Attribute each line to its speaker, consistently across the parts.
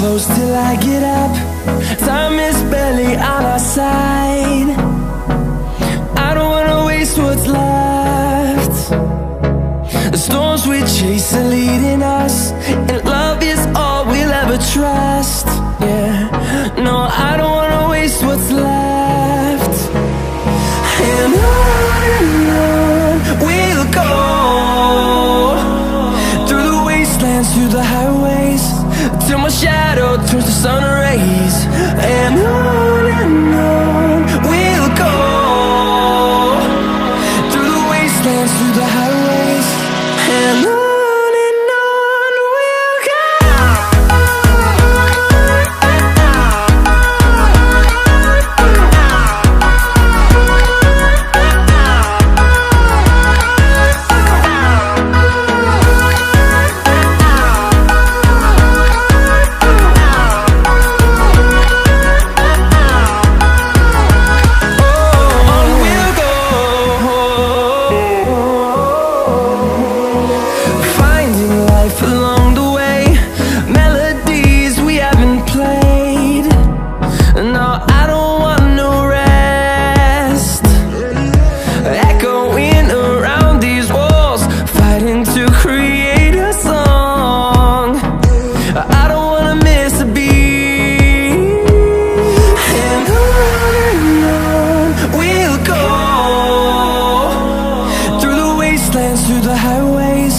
Speaker 1: close till I get up. Time is barely on our side. I don't wanna waste what's left. The storms we chase are leading us, and love is all we'll ever trust. Yeah, no, I don't wanna waste what's left. And on we'll go, through the wastelands, through the highways, till my shadow turns to sun rays. And on we'll go, through the wastelands, through the highways, and on we'll go. Through the highways,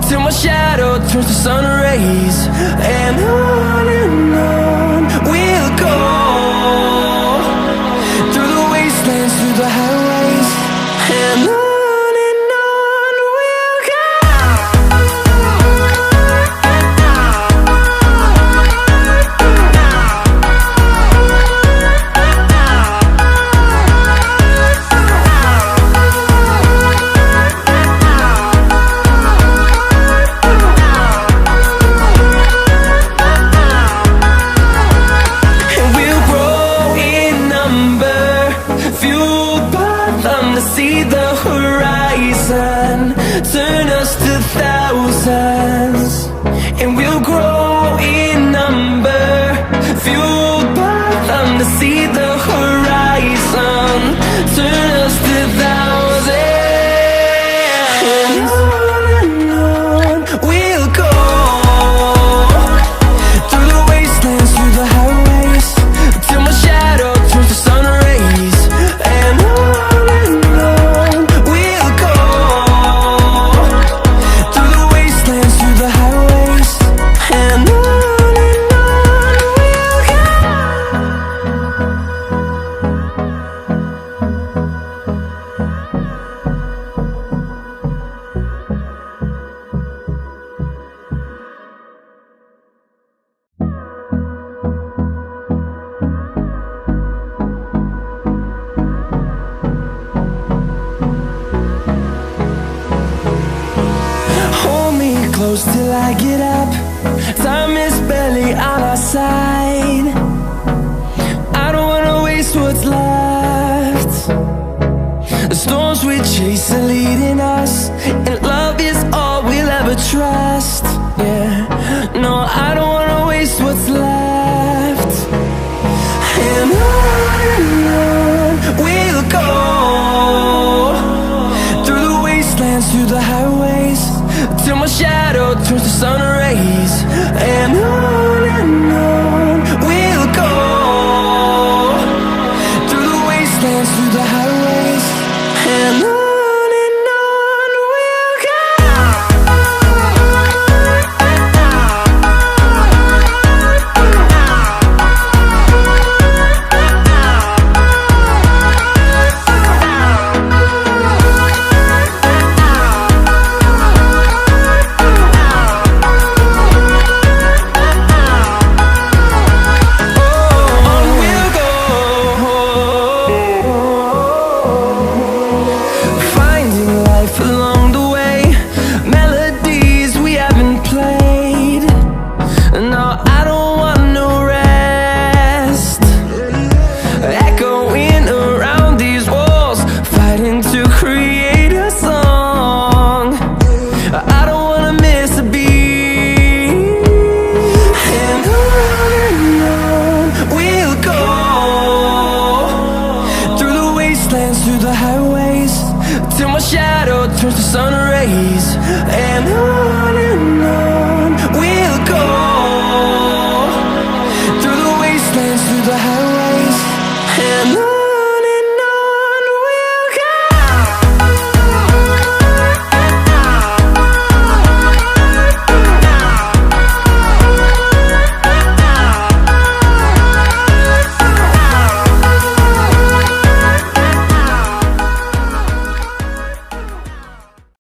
Speaker 1: till my shadow turns to sun rays. And on we'll go, through the wastelands, through the highways, and on we'll go. See the horizon turn us to thousands, and we'll grow in number, fueled by them. To see the horizon turn us to thousands, and on we'll go, through the wastelands, through the highways, till my shadow turns to sun rays. And close till I get up. Time is barely on our side. I don't wanna waste what's left. The storms we chase are leading us, and love is all we'll ever trust. Yeah, no, I don't wanna waste what's left. And on we'll go, through the wastelands, through the highways, till my shadow turns to sun rays. And on we'll go, through the wastelands, through the highways, and on we'll go. till my shadow turns to sun rays. And